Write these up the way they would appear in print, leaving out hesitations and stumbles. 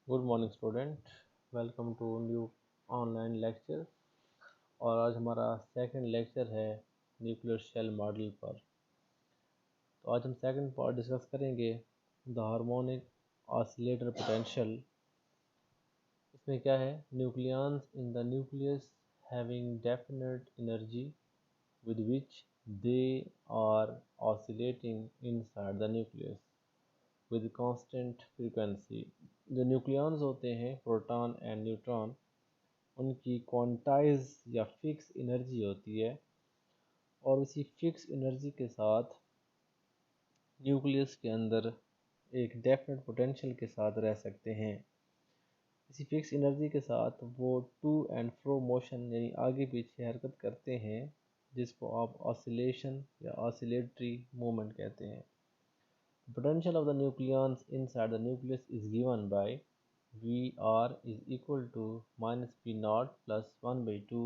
Good morning student. Welcome to new online lecture. और आज हमारा सेकंड लेक्चर है न्यूक्लियर शेल मॉडल पर। तो आज हम सेकंड पार्ट डिस्कस करेंगे द हार्मोनिक ऑसिलेटर पोटेंशियल। इसमें क्या है, nucleons in the nucleus having definite energy with which they are oscillating inside the nucleus with constant frequency. जो न्यूक्लियंस होते हैं प्रोटॉन एंड न्यूट्रॉन, उनकी क्वांटाइज या फिक्स एनर्जी होती है और उसी फिक्स एनर्जी के साथ न्यूक्लियस के अंदर एक डेफिनेट पोटेंशियल के साथ रह सकते हैं। इसी फिक्स एनर्जी के साथ वो टू एंड फ्रो मोशन यानी आगे पीछे हरकत करते हैं, जिसको आप ऑसिलेशन या ऑसिलेटरी मूवमेंट कहते हैं। Potential of the nucleons inside the nucleus is given by Vr is equal to minus P naught plus 1 by 2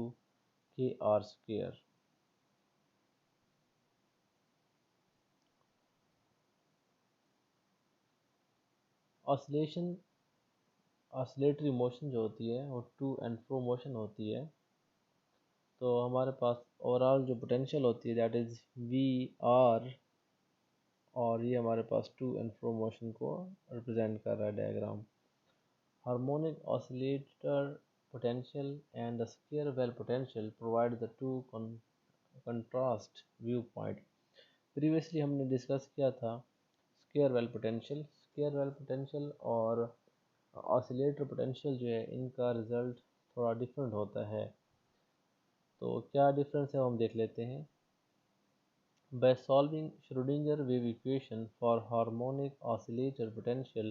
Kr square। Oscillation oscillatory motion जो होती है वो टू एंड फ्रो मोशन होती है। तो हमारे पास ओवरऑल जो पोटेंशियल होती है दैट इज़ वी आर, और ये हमारे पास टू एंड फ्रो मोशन को रिप्रेजेंट कर रहा है diagram. Harmonic oscillator potential and the square well potential provide the two contrast viewpoint। Previously हमने डिस्कस किया था स्क्वायर वेल पोटेंशियल और ऑसिलेटर पोटेंशियल जो है इनका रिजल्ट थोड़ा डिफरेंट होता है। तो क्या डिफरेंस है वो हम देख लेते हैं। By solving Schrödinger wave equation for harmonic oscillator potential,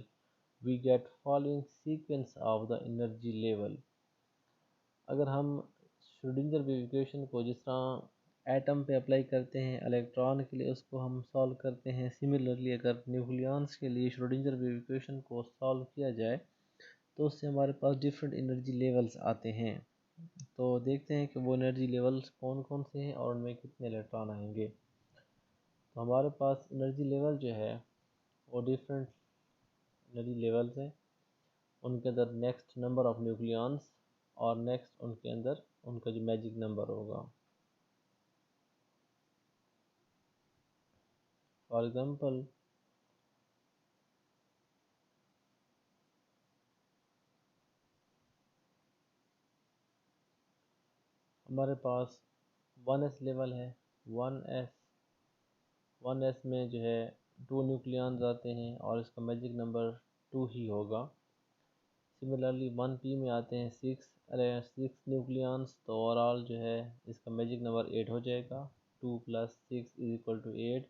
we get following sequence of the energy level। अगर हम श्रोडिंगर वेव इक्वेशन को जिस तरह एटम पे अप्लाई करते हैं इलेक्ट्रॉन के लिए, उसको हम सॉल्व करते हैं, सिमिलरली अगर न्यूक्लियंस के लिए श्रोडिंगर वेव इक्वेशन को सॉल्व किया जाए तो उससे हमारे पास डिफरेंट एनर्जी लेवल्स आते हैं। तो देखते हैं कि वो एनर्जी लेवल्स कौन कौन से हैं और उनमें कितने इलेक्ट्रॉन आएंगे। तो हमारे पास एनर्जी लेवल जो है वो डिफरेंट एनर्जी लेवल्स हैं। उनके अंदर नेक्स्ट नंबर ऑफ न्यूक्लियंस और नेक्स्ट उनके अंदर उनका जो मैजिक नंबर होगा। फॉर एग्जांपल हमारे पास 1s लेवल है। 1s 1s में जो है टू न्यूक्लियंस आते हैं और इसका मैजिक नंबर 2 ही होगा। सिमिलरली 1p में आते हैं 6 न्यूक्लियंस, तो ओवरऑल जो है इसका मैजिक नंबर 8 हो जाएगा। 2 + 6 = 8।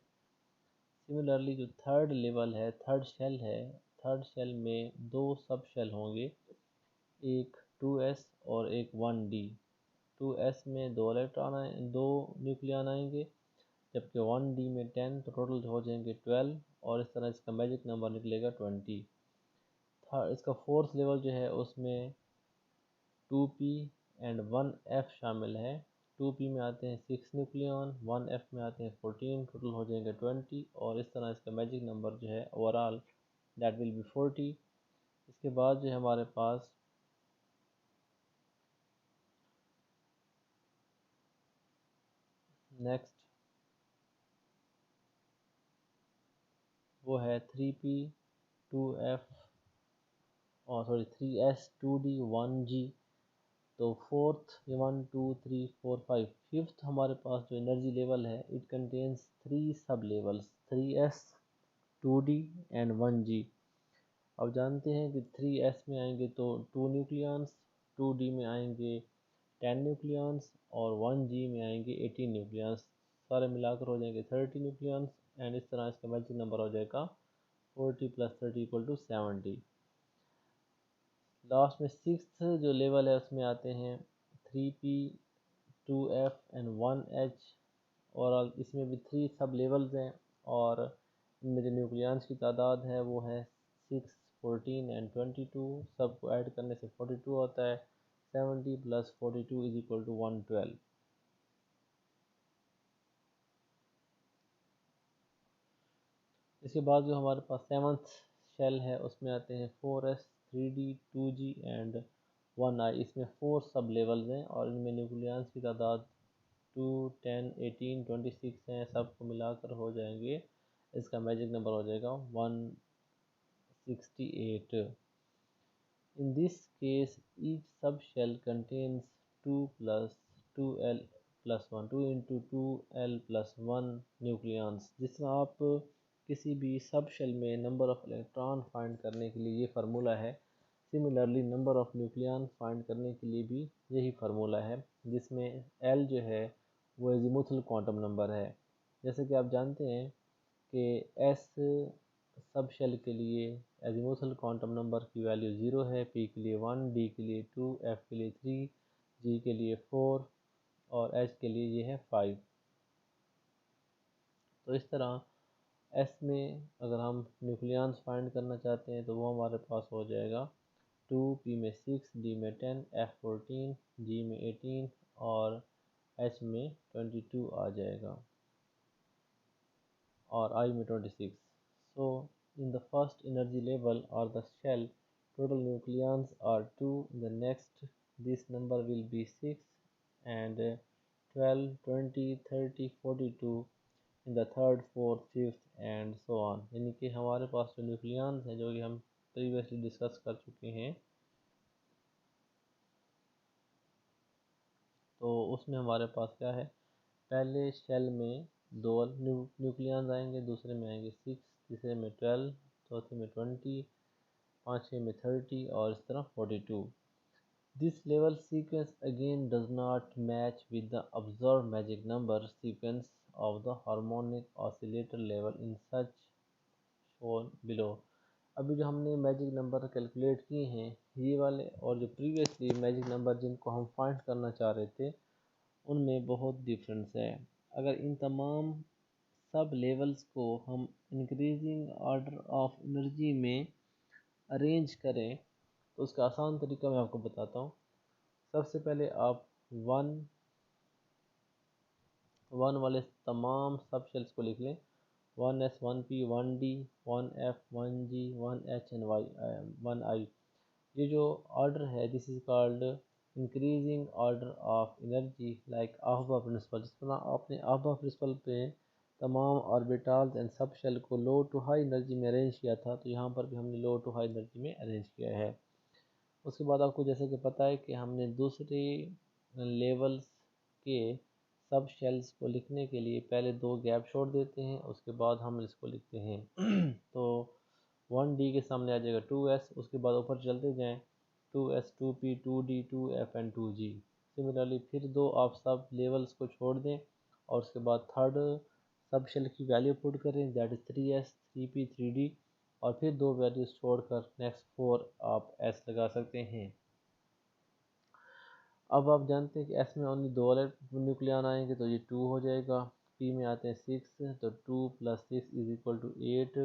सिमिलरली जो थर्ड लेवल है, थर्ड शेल में दो सब शेल होंगे, एक 2s और एक 1d। 2s में दो न्यूक्लियन आएंगे, जबकि 1d में 10, तो टोटल हो जाएंगे 12 और इस तरह इसका मैजिक नंबर निकलेगा 20। इसका फोर्थ लेवल जो है उसमें 2p एंड 1f शामिल है। 2p में आते हैं 6 न्यूक्लियन, 1f में आते हैं 14, टोटल हो जाएंगे 20 और इस तरह इसका मैजिक नंबर जो है ओवरऑल दैट विल बी 40। इसके बाद जो है हमारे पास नेक्स्ट वो है 3p 2f और सॉरी 3s 2d 1g। तो फोर्थ 1 2 3 4 5 फिफ्थ हमारे पास जो एनर्जी लेवल है इट कंटेन्स 3 सब levels 3s 2d and 1g। अब जानते हैं कि 3s में आएंगे तो 2 न्यूक्लियंस, 2d में आएंगे 10 न्यूक्लियंस और 1g में आएंगे 18 न्यूक्लियंस। सारे मिलाकर हो जाएंगे 30 न्यूक्लियंस एंड इस तरह इसका मैजिक नंबर हो जाएगा 40 + 30 = 70। लास्ट में सिक्स्थ जो लेवल है उसमें आते हैं 3p 2f एंड 1h। और इसमें भी 3 सब लेवल्स हैं और इनमें जो न्यूक्लियंस की तादाद है वो है 6 14 एंड 22। सबको ऐड करने से 42 होता है। 70 + 42 = 112। इसके बाद जो हमारे पास सेवन्थ शेल है उसमें आते हैं 4s 3D, 2G and 1I। इसमें 4 सब लेवल्स हैं और इनमें न्यूक्लियॉन्स की तादाद 2, 10, 18, 26 हैं। सबको मिलाकर हो जाएंगे, इसका मैजिक नंबर हो जाएगा 168। In this case, each subshell contains 2 plus 2L plus 1, 2 into 2L plus 1 nucleons. जिस तरह आप किसी भी सब शेल में नंबर ऑफ इलेक्ट्रॉन फाइंड करने के लिए ये फार्मूला है, similarly number of nucleon find करने के लिए भी यही फार्मूला है, जिसमें L जो है वो एजीमुथल क्वांटम नंबर है। जैसे कि आप जानते हैं कि S सब शेल के लिए एजीमुथल क्वांटम नंबर की वैल्यू 0 है, P के लिए 1, D के लिए 2, F के लिए 3, G के लिए 4 और H के लिए ये है 5। तो इस तरह S में अगर हम न्यूक्लियॉन्स फाइंड करना चाहते हैं तो वो हमारे पास हो जाएगा 2, P में 6, D में 10, F 14, G में 18 और H में 22 आ जाएगा और I में 26। So in the first energy level or the shell, total nucleons are 2. In the next, this number will be 6 and 12, 20, 30, 42 in the third, fourth, fifth and so on। यानी कि हमारे पास जो न्यूक्लियंस हैं जो कि हम प्रीवियसली डिस्कस कर चुके हैं, तो उसमें हमारे पास क्या है, पहले शेल में 2 न्यूक्लियंस आएंगे, दूसरे में आएंगे 6, तीसरे में 12, चौथे में 20, पाँचवें में 30 और इस तरह 42। This level sequence again does not match with the observed magic number sequence of the harmonic oscillator level in such shown below। अभी जो हमने मैजिक नंबर कैलकुलेट किए हैं ये वाले और जो प्रीवियसली मैजिक नंबर जिनको हम फाइंड करना चाह रहे थे उनमें बहुत डिफरेंस है। अगर इन तमाम सब लेवल्स को हम इंक्रीजिंग ऑर्डर ऑफ एनर्जी में अरेंज करें तो उसका आसान तरीका मैं आपको बताता हूँ। सबसे पहले आप वन वाले तमाम सब शेल्स को लिख लें, 1s, 1p, 1d, 1f, 1g, 1h and 1i। ये जो ऑर्डर है this is called increasing order of energy like aufbau principle. जिस तरह आपने आहबा प्रिंसिपल पे तमाम ऑर्बिटल्स एंड सब शेल को लो टू हाई एनर्जी में अरेंज किया था, तो यहाँ पर भी हमने लो टू हाई एनर्जी में अरेंज किया है। उसके बाद आपको जैसे कि पता है कि हमने दूसरे लेवल्स के सब शेल्स को लिखने के लिए पहले 2 गैप छोड़ देते हैं, उसके बाद हम इसको लिखते हैं तो 1d के सामने आ जाएगा 2s, उसके बाद ऊपर चलते जाएं 2s, 2p, 2d, 2f and 2g। Similarly फिर 2 आप सब लेवल्स को छोड़ दें और उसके बाद थर्ड सब शेल की वैल्यू पुट करें, that is 3s, 3p, 3d और फिर 2 वैल्यूज छोड़कर नेक्स्ट 4 आप s लगा सकते हैं। अब आप जानते हैं कि एस में ओनली 2 न्यूक्लियन आएंगे तो ये 2 हो जाएगा। पी में आते हैं 6 तो 2 + 6 इज इक्वल टू 8।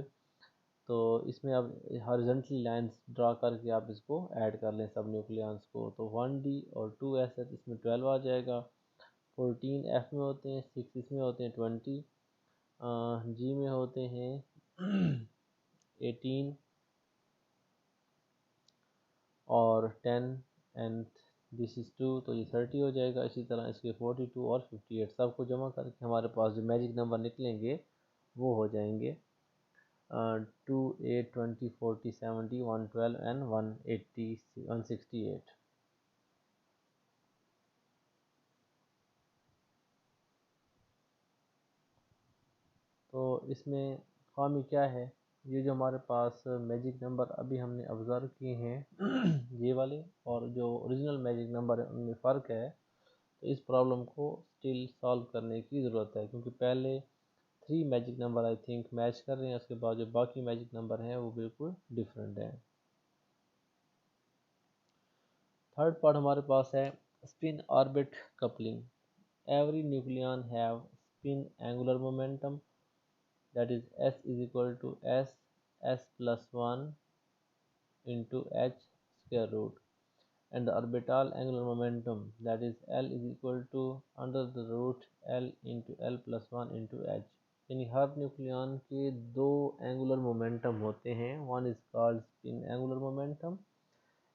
तो इसमें आप हॉरिजॉन्टली लाइंस ड्रा करके आप इसको ऐड कर लें सब न्यूक्लियंस को, तो 1d और 2s है तो इसमें 12 आ जाएगा। 14 एफ में होते हैं, 6 इसमें होते हैं 20, जी में होते हैं 18 और 10 एंड दिस इज़ 2 तो ये 30 हो जाएगा। इसी तरह इसके 42 और 58 सबको जमा करके हमारे पास जो मैजिक नंबर निकलेंगे वो हो जाएंगे 2, 8, 20, 40, 70, 112 एंड 180, 168। तो इसमें खामी क्या है, ये जो हमारे पास मैजिक नंबर अभी हमने ऑब्ज़र्व किए हैं ये वाले और जो ओरिजिनल मैजिक नंबर है उनमें फ़र्क है। तो इस प्रॉब्लम को स्टिल सॉल्व करने की ज़रूरत है, क्योंकि पहले 3 magic number I think match कर रहे हैं, उसके बाद जो बाकी मैजिक नंबर हैं वो बिल्कुल डिफरेंट हैं। थर्ड पार्ट हमारे पास है spin orbit coupling. Every nucleon have spin angular momentum that is s is equal to s plus 1 into h square root and the orbital angular momentum that is L is equal to under the root L into L plus 1 into h। यानी हर nucleon के 2 angular momentum होते हैं, one is called spin angular momentum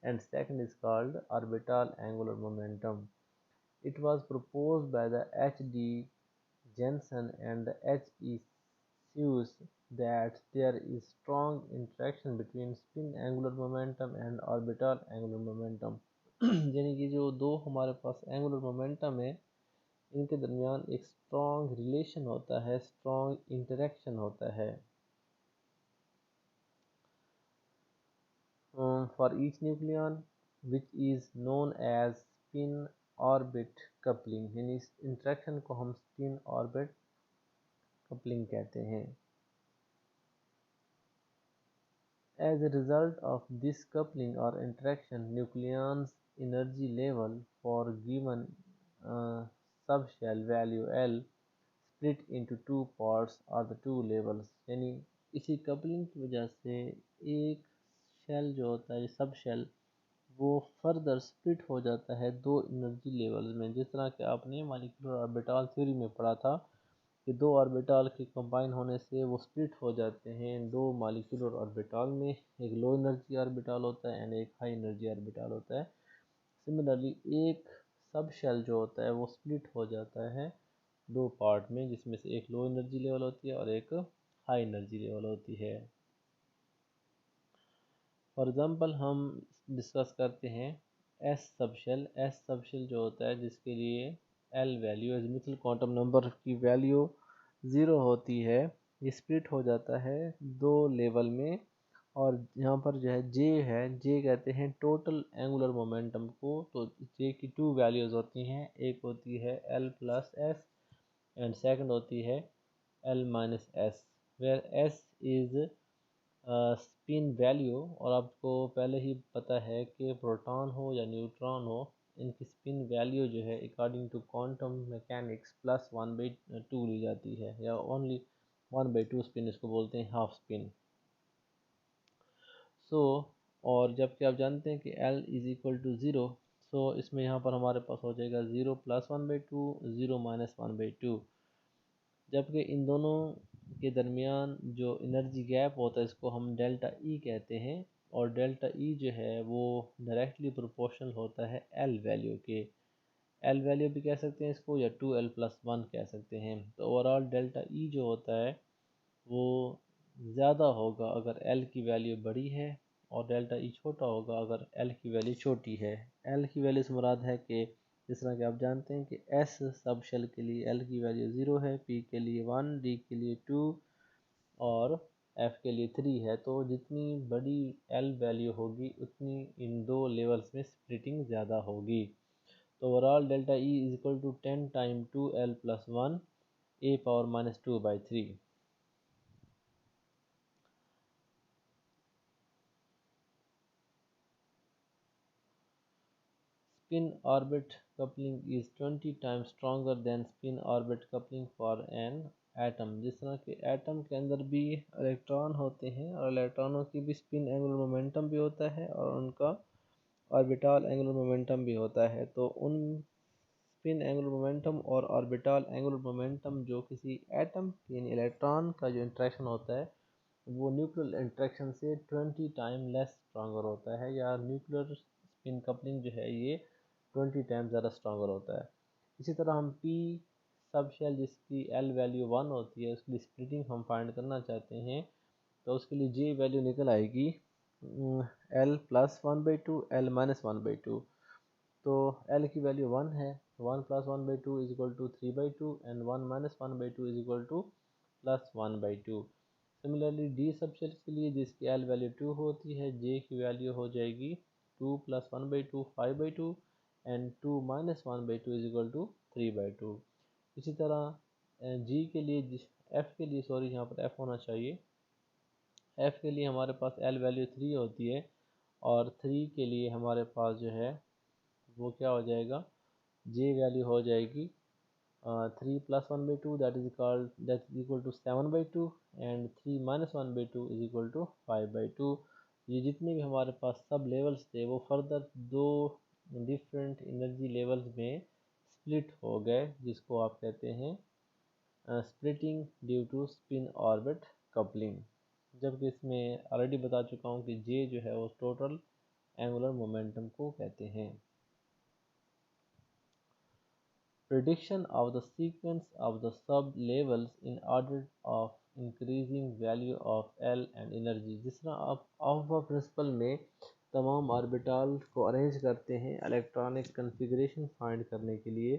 and second is called orbital angular momentum. It was proposed by the H.D. Jensen and the H.E. Suess that there is strong interaction between spin angular momentum and orbital angular momentum. यानी कि जो दो हमारे पास angular momentum है इनके दरमियान एक strong relation होता है, स्ट्रॉन्ग इंटरेक्शन होता है। For each nucleon which is known as spin orbit coupling, यानी इस इंटरेक्शन को हम स्पिन ऑर्बिट कपलिंग कहते हैं। As a result of this coupling or interaction, nucleon's energy level for given subshell value L split into two parts or the two levels, यानी इसी coupling की वजह से एक शेल जो होता है सब शेल वो फर्दर स्प्लिट हो जाता है दो एनर्जी लेवल्स में। जिस तरह कि आपने मॉलिक्यूलर ऑर्बिटल थ्योरी में पढ़ा था कि दो ऑर्बिटल के कंबाइन होने से वो स्प्लिट हो जाते हैं दो मॉलिक्यूलर ऑर्बिटल में, एक लो एनर्जी ऑर्बिटल होता है एंड एक हाई एनर्जी ऑर्बिटल होता है। सिमिलरली एक सब शेल जो होता है वो स्प्लिट हो जाता है दो पार्ट में, जिसमें से एक लो एनर्जी लेवल होती है और एक हाई एनर्जी लेवल होती है। फॉर एग्ज़ाम्पल हम डिस्कस करते हैं एस सबशेल जो होता है जिसके लिए एल वैल्यू एज़िमुथल क्वांटम नंबर की वैल्यू 0 होती है। ये स्प्लिट हो जाता है दो लेवल में और यहाँ पर जो है जे कहते हैं टोटल एंगुलर मोमेंटम को। तो जे की टू वैल्यूज़ होती हैं, एक होती है L plus S and second होती है L minus S, where S is spin value. और आपको पहले ही पता है कि प्रोटॉन हो या न्यूट्रॉन हो इनकी स्पिन वैल्यू जो है अकॉर्डिंग टू क्वांटम मैकेनिक्स +1/2 ली जाती है, या ओनली 1/2 स्पिन इसको बोलते हैं, हाफ स्पिन। सो और जबकि आप जानते हैं कि L इज़ इक्वल टू 0, सो इसमें यहाँ पर हमारे पास हो जाएगा 0 + 1/2 0 - 1/2। जबकि इन दोनों के दरमियान जो एनर्जी गैप होता है इसको हम डेल्टा ई कहते हैं और डेल्टा ई जो है वो डायरेक्टली प्रोपोर्शनल होता है एल वैल्यू के। एल वैल्यू भी कह सकते हैं इसको या 2L+1 कह सकते हैं। तो ओवरऑल डेल्टा ई जो होता है वो ज़्यादा होगा अगर एल की वैल्यू बड़ी है और डेल्टा ई छोटा होगा अगर एल की वैल्यू छोटी है। एल की वैल्यू से मुराद है कि जिस तरह कि आप जानते हैं कि एस सब शेल के लिए एल की वैल्यू 0 है, पी के लिए 1, डी के लिए 2 और एफ के लिए 3 है। तो जितनी बड़ी एल वैल्यू होगी उतनी इन दो लेवल्स में स्प्लिटिंग ज़्यादा होगी। तो overall delta E is equal to 10 time 2L+1 a⁻⁻2/3। Spin orbit coupling is 20 times stronger than spin orbit coupling for an atom। जिस तरह के एटम के अंदर भी इलेक्ट्रॉन होते हैं और इलेक्ट्रॉनों की भी स्पिन एंगुलर मोमेंटम भी होता है और उनका ऑर्बिटल एंगुलर मोमेंटम भी होता है। तो उन स्पिन एंगुलर मोमेंटम और ऑर्बिटल एंगुलर मोमेंटम जो किसी एटम यानी इलेक्ट्रॉन का जो इंट्रैक्शन होता है वो न्यूक्लियर इंट्रैक्शन से 20 टाइम लेस स्ट्रॉन्गर होता है, या न्यूक्लियर स्पिन कपलिंग जो है ये 20 टाइम ज़्यादा स्ट्रॉन्गर होता है। इसी तरह हम पी सब शेल जिसकी एल वैल्यू 1 होती है उसकी स्प्लिटिंग हम फाइंड करना चाहते हैं तो उसके लिए जे वैल्यू निकल आएगी L+1/2 L-1/2। तो L की वैल्यू 1 है, 1 + 1/2 is equal to 3/2 and 1 - 1/2 is equal to +1/2। Similarly D subshell के लिए जिसकी एल वैल्यू 2 होती है जे की वैल्यू हो जाएगी 2 + 1/2 5/2 एंड 2 - 1/2 इज इक्वल टू 3/2। इसी तरह जी के लिए एफ़ के लिए सॉरी यहाँ पर एफ़ होना चाहिए, एफ़ के लिए हमारे पास एल वैल्यू 3 होती है और 3 के लिए हमारे पास जो है वो क्या हो जाएगा, जे वैल्यू हो जाएगी 3 + 1/2 that is equal to 7/2 and 3 - 1/2 is equal to 5/2। ये जितने भी हमारे पास सब लेवल्स थे वो फर्दर दो डिफरेंट एनर्जी लेवल्स में स्प्लिट हो गए, जिसको आप कहते हैं splitting due to spin orbit coupling. जबकि इसमें ऑलरेडी बता चुका हूँ कि जे जो है वो टोटल एंगुलर मोमेंटम को कहते हैं। Prediction of the sequence of the sub-levels in order of increasing value of L and energy। जिस तरह आप ऑफ प्रिंसिपल में तमाम ऑर्बिटल्स को अरेंज करते हैं इलेक्ट्रॉनिक कन्फिग्रेशन फाइंड करने के लिए,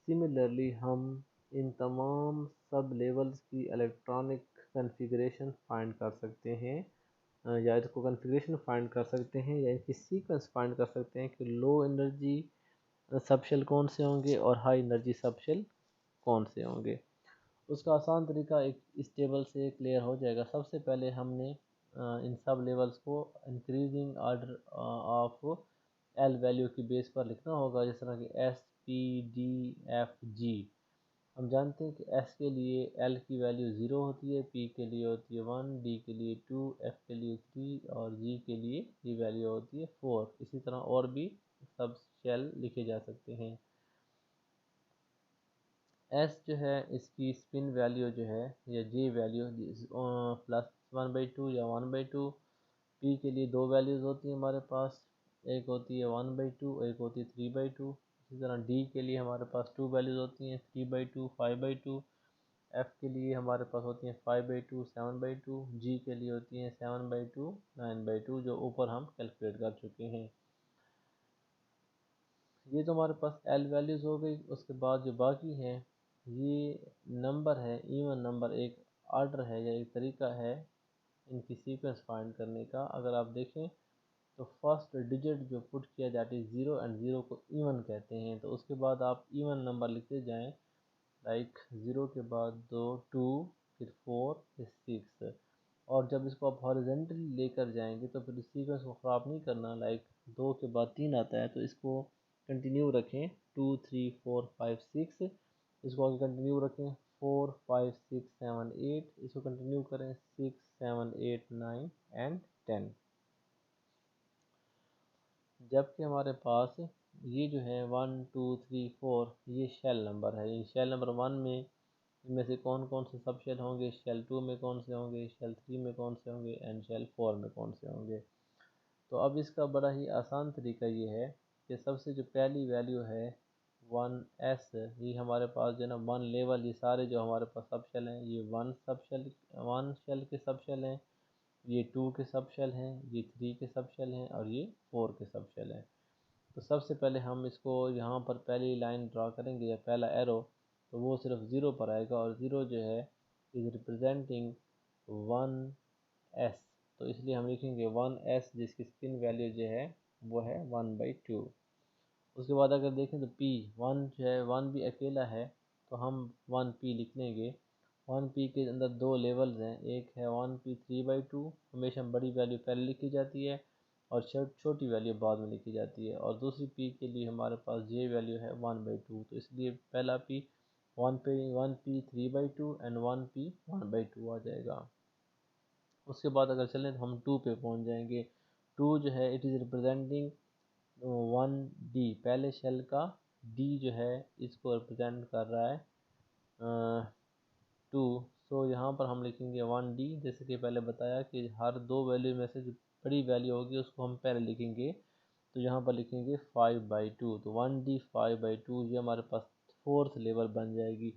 सिमिलरली हम इन तमाम सब लेवल्स की इलेक्ट्रॉनिक कन्फिग्रेशन फाइंड कर सकते हैं, या इसको कन्फिग्रेशन फाइंड कर सकते हैं या इसकी सीक्वेंस फाइंड कर सकते हैं कि लो एनर्जी सबशेल कौन से होंगे और हाई एनर्जी सबशेल कौन से होंगे। उसका आसान तरीका एक इस टेबल से क्लियर हो जाएगा। सबसे पहले हमने इन सब लेवल्स को increasing order of L value की बेस पर लिखना होगा, जिस तरह कि S P D F G. हम जानते हैं कि एस के लिए एल की वैल्यू 0 होती है, पी के लिए होती है 1, डी के लिए 2, एफ के लिए 3 और जी के लिए ये वैल्यू होती है 4। इसी तरह और भी सब शेल लिखे जा सकते हैं। एस जो है इसकी स्पिन वैल्यू जो है या जे वैल्यू +1/2 या 1/2। पी के लिए दो वैल्यूज़ होती हैं हमारे पास, एक होती है 1/2, एक होती है 3/2। इसी तरह डी के लिए हमारे पास 2 वैल्यूज़ होती हैं 3/2, 5/2। एफ के लिए हमारे पास होती हैं 5/2, 7/2। जी के लिए होती हैं 7/2, 9/2, जो ऊपर हम कैलकुलेट कर चुके हैं। ये तो हमारे पास एल वैल्यूज़ हो गई। उसके बाद जो बाकी हैं ये नंबर है, इवन नंबर एक ऑर्डर है या एक तरीका है इनकी सीक्वेंस फाइंड करने का। अगर आप देखें तो फर्स्ट डिजिट जो पुट किया जाती है 0 एंड 0 को इवन कहते हैं, तो उसके बाद आप इवन नंबर लिखते जाएं, लाइक 0 के बाद 2 2, फिर 4, फिर 6। और जब इसको आप हॉरिजेंटली लेकर जाएंगे तो फिर सीक्वेंस को ख़राब नहीं करना। लाइक 2 के बाद 3 आता है तो इसको कंटिन्यू रखें, 2 3 4 5 6। इसको आगे कंटिन्यू रखें 4 5 6 7 8। इसको कंटिन्यू करें 6 7 8 9 एंड 10। जबकि हमारे पास ये जो है 1 2 3 4 ये शेल नंबर है। ये शेल नंबर 1 में इनमें से कौन कौन से सब शेल होंगे, शेल 2 में कौन से होंगे, शेल 3 में कौन से होंगे एंड शेल 4 में कौन से होंगे। तो अब इसका बड़ा ही आसान तरीका ये है कि सबसे जो पहली वैल्यू है 1s, ये हमारे पास जो है ना 1 लेवल, ये सारे जो हमारे पास सब शेल हैं ये 1 शेल के सब शेल हैं, ये 2 के सब शेल हैं, ये 3 के सब शेल हैं और ये 4 के सब शेल हैं। तो सबसे पहले हम इसको यहाँ पर पहली लाइन ड्रा करेंगे या पहला एरो, तो वो सिर्फ 0 पर आएगा और 0 जो है इज़ रिप्रेजेंटिंग 1s। तो इसलिए हम लिखेंगे 1s जिसकी स्पिन वैल्यू जो है वो है 1/2। उसके बाद अगर देखें तो पी 1 जो है 1 भी अकेला है तो हम 1p लिख लेंगे। 1p के अंदर दो लेवल्स हैं, एक है 1p 3/2, हमेशा बड़ी वैल्यू पहले लिखी जाती है और छोटी वैल्यू बाद में लिखी जाती है। और दूसरी p के लिए हमारे पास जे वैल्यू है 1/2, तो इसलिए पहला p 1p 3/2 एंड 1p 1/2 आ जाएगा। उसके बाद अगर चलें तो हम 2 पे पहुंच जाएंगे। 2 जो है इट इज़ रिप्रेजेंटिंग 1d, पहले शेल का d जो है इसको रिप्रेजेंट कर रहा है 2। सो यहाँ पर हम लिखेंगे 1d, जैसे कि पहले बताया कि हर दो वैल्यू में से जो बड़ी वैल्यू होगी उसको हम पहले लिखेंगे, तो यहाँ पर लिखेंगे 5/2। तो 1d 5/2 ये हमारे पास फोर्थ लेवल बन जाएगी।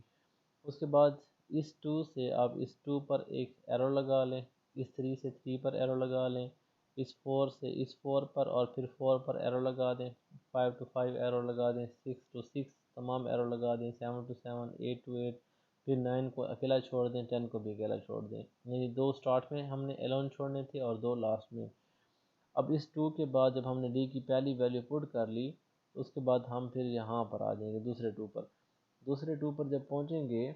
उसके बाद इस 2 से आप इस 2 पर एक एरो लगा लें, इस 3 से 3 पर एरो लगा लें, इस 4 से इस 4 पर और फिर 4 पर एरो लगा दें, 5 to 5 एरो लगा दें, 6 to 6 तमाम एरो लगा दें, 7 to 7, 8 to 8, फिर 9 को अकेला छोड़ दें, 10 को भी अकेला छोड़ दें। यानी दो स्टार्ट में हमने एलोन छोड़ने थे और दो लास्ट में। अब इस 2 के बाद जब हमने डी की पहली वैल्यू पुट कर ली तो उसके बाद हम फिर यहाँ पर आ जाएंगे दूसरे 2 पर। दूसरे 2 पर जब पहुँचेंगे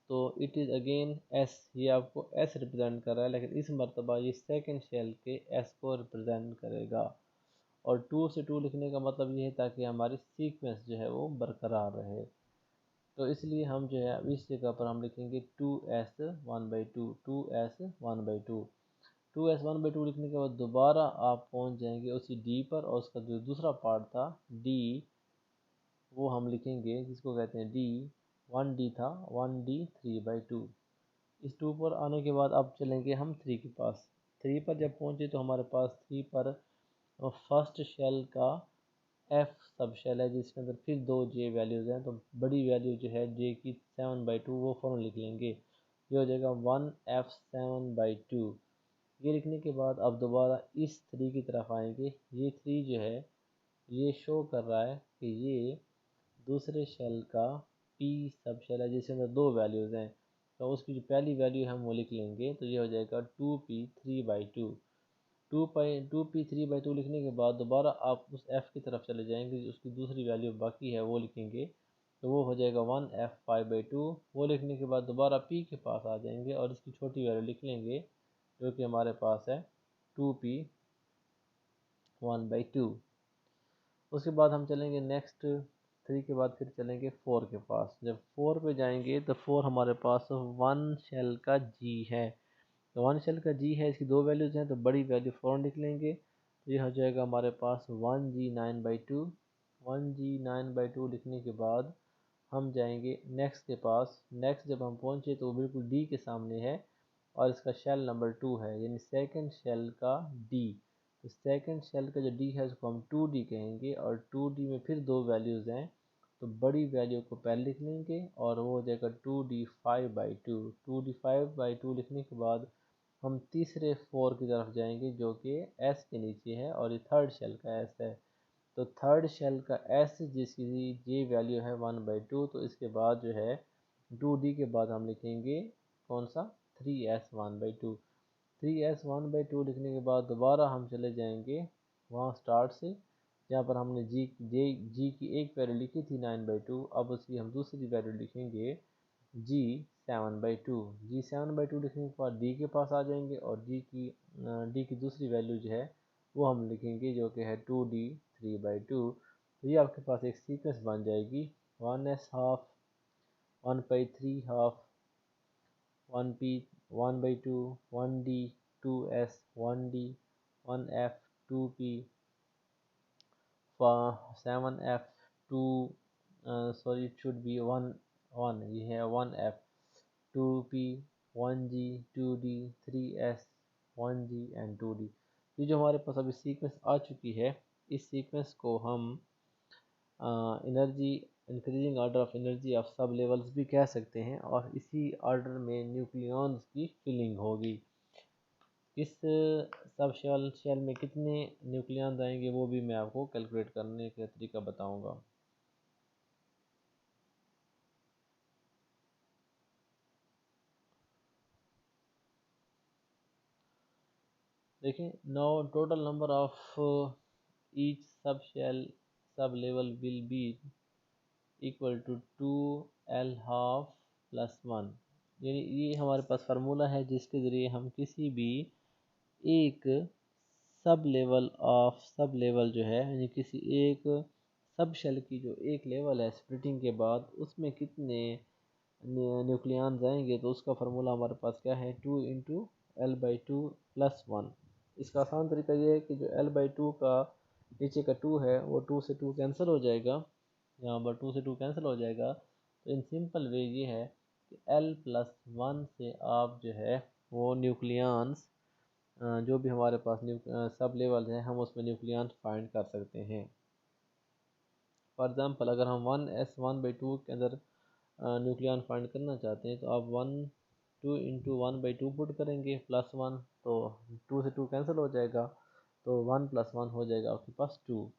तो इट इज़ अगेन एस, ये आपको एस रिप्रेजेंट कर रहा है, लेकिन इस मरतबा ये सेकंड शेल के एस को रिप्रेजेंट करेगा। और 2 से 2 लिखने का मतलब ये है ताकि हमारी सीक्वेंस जो है वो बरकरार रहे। तो इसलिए हम जो है इस जगह पर हम लिखेंगे 2s 1/2, 2s 1/2। 2s 1/2 लिखने के बाद दोबारा आप पहुंच जाएंगे उसी डी पर और उसका जो दूसरा पार्ट था डी वो हम लिखेंगे, जिसको कहते हैं डी 1d था, 1d 3/2। इस 2 पर आने के बाद अब चलेंगे हम 3 के पास। 3 पर जब पहुँचे तो हमारे पास 3 पर फर्स्ट शेल का एफ सब शेल है जिसके अंदर फिर 2 जे वैल्यूज़ हैं, तो बड़ी वैल्यू जो है जे की 7/2 वो फ़ौरन लिख लेंगे। ये हो जाएगा 1f7/2। ये लिखने के बाद अब दोबारा इस 3 की तरफ आएंगे। ये 3 जो है ये शो कर रहा है कि ये दूसरे शेल का पी सब शेल है जिसके अंदर 2 वैल्यूज़ हैं, तो उसकी जो पहली वैल्यू है हम वो लिख लेंगे। तो ये हो जाएगा 2p3/2। 2p3/2 लिखने के बाद दोबारा आप उस f की तरफ चले जाएंगे, उसकी दूसरी वैल्यू बाकी है वो लिखेंगे, तो वो हो जाएगा 1f5/2। वो लिखने के बाद दोबारा p के पास आ जाएंगे और इसकी छोटी वैल्यू लिख लेंगे जो कि हमारे पास है 2p1/2। उसके बाद हम चलेंगे नेक्स्ट 3 के बाद फिर चलेंगे 4 के पास। जब 4 पे जाएंगे तो 4 हमारे पास वन शेल का जी है, तो वन शेल का जी है, इसकी 2 वैल्यूज़ हैं, तो बड़ी वैल्यू फ़ौरन लिख लेंगे। तो ये हो जाएगा हमारे पास 1g9/2। 1g9/2 लिखने के बाद हम जाएंगे नेक्स्ट के पास। नेक्स्ट जब हम पहुँचे तो वो बिल्कुल डी के सामने है और इसका शेल नंबर 2 है, यानी सेकंड शेल का डी। तो सेकंड शेल का जो डी है उसको हम 2d कहेंगे और 2d में फिर 2 वैल्यूज़ हैं, तो बड़ी वैल्यू को पहले लिख लेंगे और वो हो जाएगा 2d5/2। 2d5/2 लिखने के बाद हम तीसरे 4 की तरफ जाएंगे जो कि एस के नीचे है और ये थर्ड शेल का एस है। तो थर्ड शेल का एस जिसकी जे वैल्यू है 1/2, तो इसके बाद जो है 2d के बाद हम लिखेंगे कौन सा 3s1/2। 3s1/2 लिखने के बाद दोबारा हम चले जाएंगे वहाँ स्टार्ट से, जहाँ पर हमने जी की एक वैल्यू लिखी थी 9/2, अब उसकी हम दूसरी वैल्यू लिखेंगे जी7/2 लिखने के बाद डी के पास आ जाएंगे और डी की दूसरी वैल्यू जो है वो हम लिखेंगे जो कि है 2d3/2। तो ये आपके पास एक सीक्वेंस बन जाएगी 1s half, 1/3 half, 1p 1/2, 1d, 2s, 1d, 1f, 2p, 7f, 2 sorry it should be 1 ये है 1f, 2p, 1g, 2d, 3s, 1g and 2d। ये जो हमारे पास अभी सीक्वेंस आ चुकी है, इस सीक्वेंस को हम energy increasing order of energy of सब लेवल्स भी कह सकते हैं और इसी ऑर्डर में न्यूक्लियॉन्स की फिलिंग होगी। इस सब शेल में कितने न्यूक्लियॉन्स आएंगे वो भी मैं आपको कैलकुलेट करने का तरीका बताऊंगा। देखें, no total number of each sub level will be equal to 2l12+1। यानी ये हमारे पास फार्मूला है जिसके ज़रिए हम किसी भी एक सब लेवल जो है, यानी किसी एक सब शेल की जो एक लेवल है स्प्लिटिंग के बाद उसमें कितने न्यूक्लियॉन्स आएंगे, तो उसका फार्मूला हमारे पास क्या है 2 × l/2+1। इसका आसान तरीका ये है कि जो l/2 का नीचे का 2 है वो 2 से 2 कैंसिल हो जाएगा, यहाँ पर 2 से 2 कैंसिल हो जाएगा। तो इन सिंपल वे ये है कि l+1 से आप जो है वो न्यूक्लियॉन्स जो भी हमारे पास सब लेवल हैं हम उसमें न्यूक्लियॉन्स फाइंड कर सकते हैं। फॉर एग्ज़ाम्पल अगर हम 1s1/2 के अंदर न्यूक्लियॉन फाइंड करना चाहते हैं तो आप 2 × 1/2 पुट करेंगे +1, तो 2 से 2 कैंसिल हो जाएगा, तो 1+1 हो जाएगा आपके पास 2।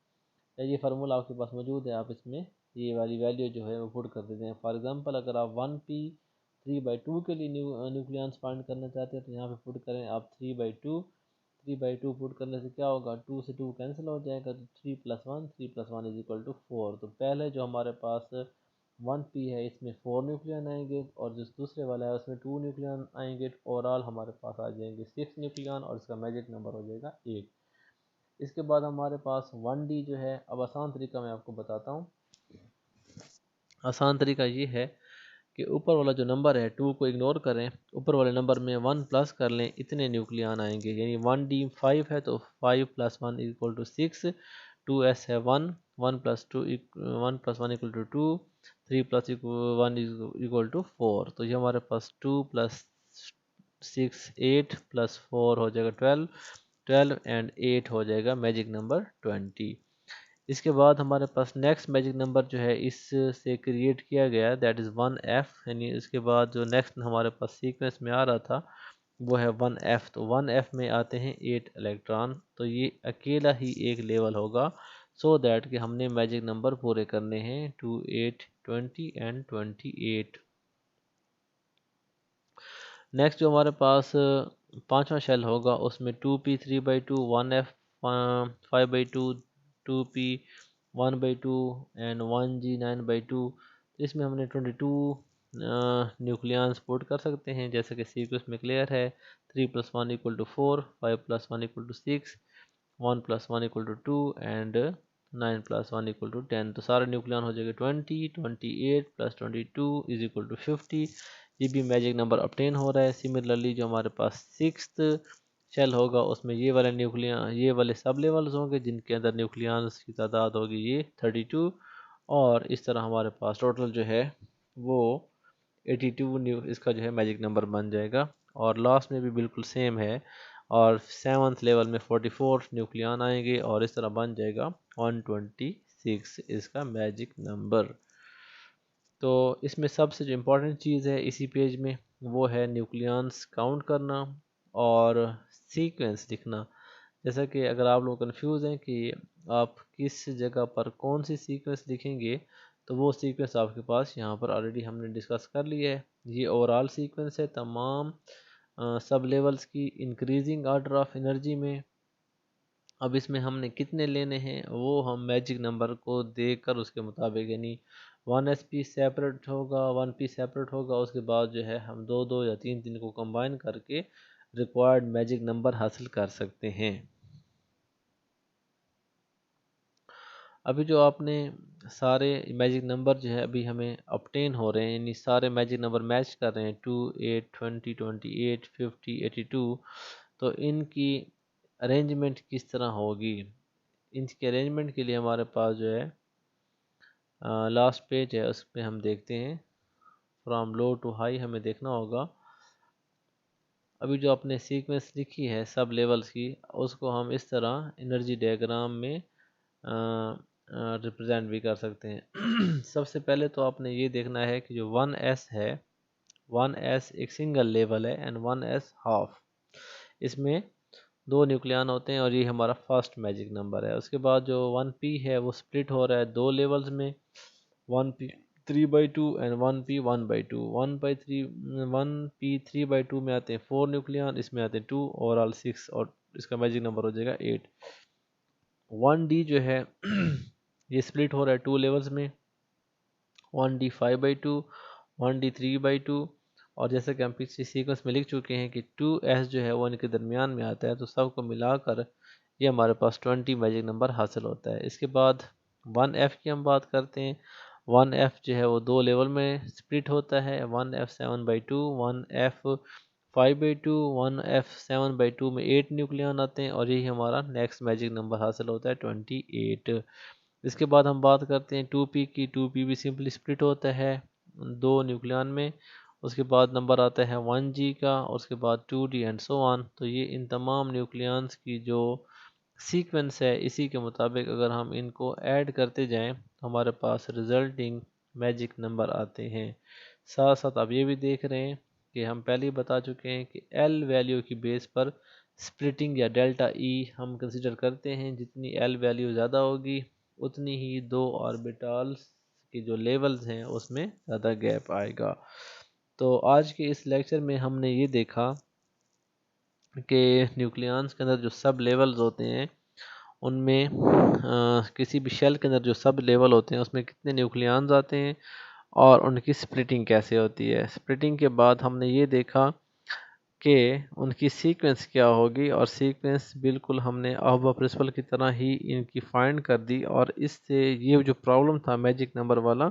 ये फार्मूला आपके पास मौजूद है, आप इसमें ये वाली वैल्यू जो है वो पुट कर देते हैं। फॉर एग्ज़ाम्पल अगर आप 1p3/2 के लिए न्यूक्लियॉन्स फाइंड करना चाहते हैं तो यहाँ पे पुट करें आप 3/2 पुट करने से क्या होगा 2 से 2 कैंसिल हो जाएगा, तो 3+1 = 4। तो पहले जो हमारे पास 1p है इसमें 4 न्यूक्लियन आएंगे और जिस दूसरे वाला है उसमें 2 न्यूक्लियन आएंगे, ओवरऑल हमारे पास आ जाएंगे 6 न्यूक्लियन और इसका मैजिक नंबर हो जाएगा 8। इसके बाद हमारे पास 1d जो है, अब आसान तरीका मैं आपको बताता हूँ। आसान तरीका ये है कि ऊपर वाला जो नंबर है 2 को इग्नोर करें, ऊपर वाले नंबर में 1 प्लस कर लें, इतने न्यूक्लियन आएंगे। यानी 1d 5 है तो 5 + 1 = 6, 2s है 1, 1 + 1 = 2, 3 + 1 = 4। तो ये हमारे पास 2 + 6 8 प्लस 4 हो जाएगा 12, 12 एंड 8 हो जाएगा मैजिक नंबर 20। इसके बाद हमारे पास नेक्स्ट मैजिक नंबर जो है इससे क्रिएट किया गया, दैट इज़ 1F, यानी इसके बाद जो नेक्स्ट हमारे पास सीक्वेंस में आ रहा था वो है 1F। तो 1F में आते हैं 8 इलेक्ट्रॉन, तो ये अकेला ही एक लेवल होगा, सो दैट कि हमने मैजिक नंबर पूरे करने हैं 2 8 20 एंड 28। नेक्स्ट जो हमारे पास पांचवा शेल होगा उसमें 2p 3/2, 1f 5/2, 2p 1/2 and 1g 9/2। तो इसमें हमने 22 न्यूक्लियस पुट कर सकते हैं, जैसे कि सीक्वेंस में क्लियर है। 3 + 1 = 4, 5 + 1 = 6, 1 + 1 = 2 एंड 9 + 1 = 10। तो सारे न्यूक्लियन हो जाएंगे 20, 28 + 22 = 50। ये भी मैजिक नंबर ऑब्टेन हो रहा है। सिमिलरली जो हमारे पास सिक्स्थ शेल होगा उसमें ये वाले सब लेवल्स होंगे जिनके अंदर न्यूक्लियस की तादाद होगी ये 32, और इस तरह हमारे पास टोटल जो है वो 82 इसका जो है मैजिक नंबर बन जाएगा। और लास्ट में भी बिल्कुल सेम है, और सेवन्थ लेवल में 44 न्यूक्लियन आएंगे और इस तरह बन जाएगा 126 इसका मैजिक नंबर। तो इसमें सबसे जो इम्पोर्टेंट चीज़ है इसी पेज में वो है न्यूक्लियस काउंट करना और सीक्वेंस लिखना। जैसा कि अगर आप लोग कंफ्यूज हैं कि आप किस जगह पर कौन सी सीक्वेंस लिखेंगे, तो वो सीक्वेंस आपके पास यहाँ पर ऑलरेडी हमने डिस्कस कर लिया है। ये ओवरऑल सीक्वेंस है तमाम सब लेवल्स की इंक्रीजिंग ऑर्डर ऑफ एनर्जी में। अब इसमें हमने कितने लेने हैं वो हम मैजिक नंबर को देखकर उसके मुताबिक, यानी 1sp सेपरेट होगा, 1p सेपरेट होगा, उसके बाद जो है हम दो दो या तीन तीन को कंबाइन करके रिक्वायर्ड मैजिक नंबर हासिल कर सकते हैं। अभी जो आपने सारे मैजिक नंबर जो है अभी हमें ऑब्टेन हो रहे हैं, यानी सारे मैजिक नंबर मैच कर रहे हैं 2 8 20 28 50 82। तो इनकी अरेंजमेंट किस तरह होगी, इनके अरेंजमेंट के लिए हमारे पास जो है लास्ट पेज है, उस पर हम देखते हैं फ्रॉम लो टू हाई हमें देखना होगा। अभी जो आपने सीक्वेंस लिखी है सब लेवल्स की उसको हम इस तरह एनर्जी डायग्राम में रिप्रेजेंट भी कर सकते हैं। सबसे पहले तो आपने ये देखना है कि जो 1s है, 1s एक सिंगल लेवल है एंड 1s हाफ, इसमें दो न्यूक्लियन होते हैं और ये हमारा फर्स्ट मैजिक नंबर है। उसके बाद जो 1p है वो स्प्लिट हो रहा है दो लेवल्स में, 1p 3/2 एंड 1p 1/2। 1p 3/2 में आते हैं 4 न्यूक्लियन, इसमें आते हैं 2, ओवरऑल 6 और इसका मैजिक नंबर हो जाएगा 8। 1d जो है ये स्प्लिट हो रहा है टू लेवल्स में, 1d 5/2, 1d 3/2। और जैसे कि हम पिछले सीक्वेंस में लिख चुके हैं कि 2s जो है वो इनके दरमियान में आता है, तो सबको मिलाकर ये हमारे पास 20 मैजिक नंबर हासिल होता है। इसके बाद 1f की हम बात करते हैं। 1f जो है वो दो लेवल में स्प्लिट होता है, 1f 7/2, 1f 5/2, 1f 7/2 में 8 न्यूक्लियन आते हैं और यही हमारा नेक्स्ट मैजिक नंबर हासिल होता है 28। इसके बाद हम बात करते हैं 2p की। 2p भी सिंपली स्प्लिट होता है दो न्यूक्लियन में। उसके बाद नंबर आता है 1g का, उसके बाद 2d एंड सो ऑन। तो ये इन तमाम न्यूक्लियंस की जो सीक्वेंस है इसी के मुताबिक अगर हम इनको ऐड करते जाएं तो हमारे पास रिजल्टिंग मैजिक नंबर आते हैं। साथ साथ आप ये भी देख रहे हैं कि हम पहले ही बता चुके हैं कि एल वैल्यू की बेस पर स्प्लिटिंग या डेल्टा ई हम कंसिडर करते हैं। जितनी एल वैल्यू ज़्यादा होगी उतनी ही दो ऑर्बिटल्स के जो लेवल्स हैं उसमें ज़्यादा गैप आएगा। तो आज के इस लेक्चर में हमने ये देखा कि न्यूक्लियस के अंदर जो सब लेवल्स होते हैं उनमें किसी भी शेल के अंदर जो सब लेवल होते हैं उसमें कितने न्यूक्लियस आते हैं और उनकी स्प्लिटिंग कैसे होती है। स्प्लिटिंग के बाद हमने ये देखा कि उनकी सीक्वेंस क्या होगी, और सीक्वेंस बिल्कुल हमने अहबा प्रिंसिपल की तरह ही इनकी फाइंड कर दी, और इससे ये जो प्रॉब्लम था मैजिक नंबर वाला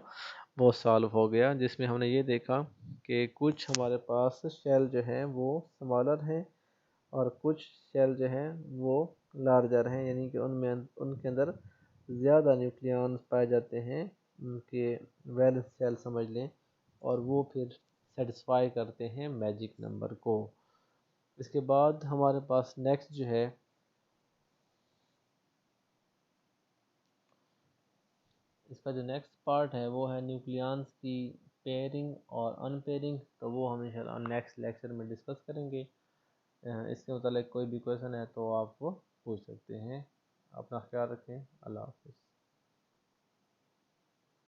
वो सॉल्व हो गया, जिसमें हमने ये देखा कि कुछ हमारे पास शेल जो हैं वो स्मॉलर हैं और कुछ शेल जो हैं वो लार्जर हैं, यानी कि उनमें उनके अंदर ज़्यादा न्यूक्लियॉन्स पाए जाते हैं, उनके वैलेंस शेल समझ लें, और वो फिर सेटिस्फाई करते हैं मैजिक नंबर को। इसके बाद हमारे पास नेक्स्ट जो है इसका जो नेक्स्ट पार्ट है वो है न्यूक्लियंस की पेयरिंग और अनपेयरिंग। तो वो हम इंशाल्लाह नेक्स्ट लेक्चर में डिस्कस करेंगे। इसके मतलब कोई भी क्वेश्चन है तो आप वो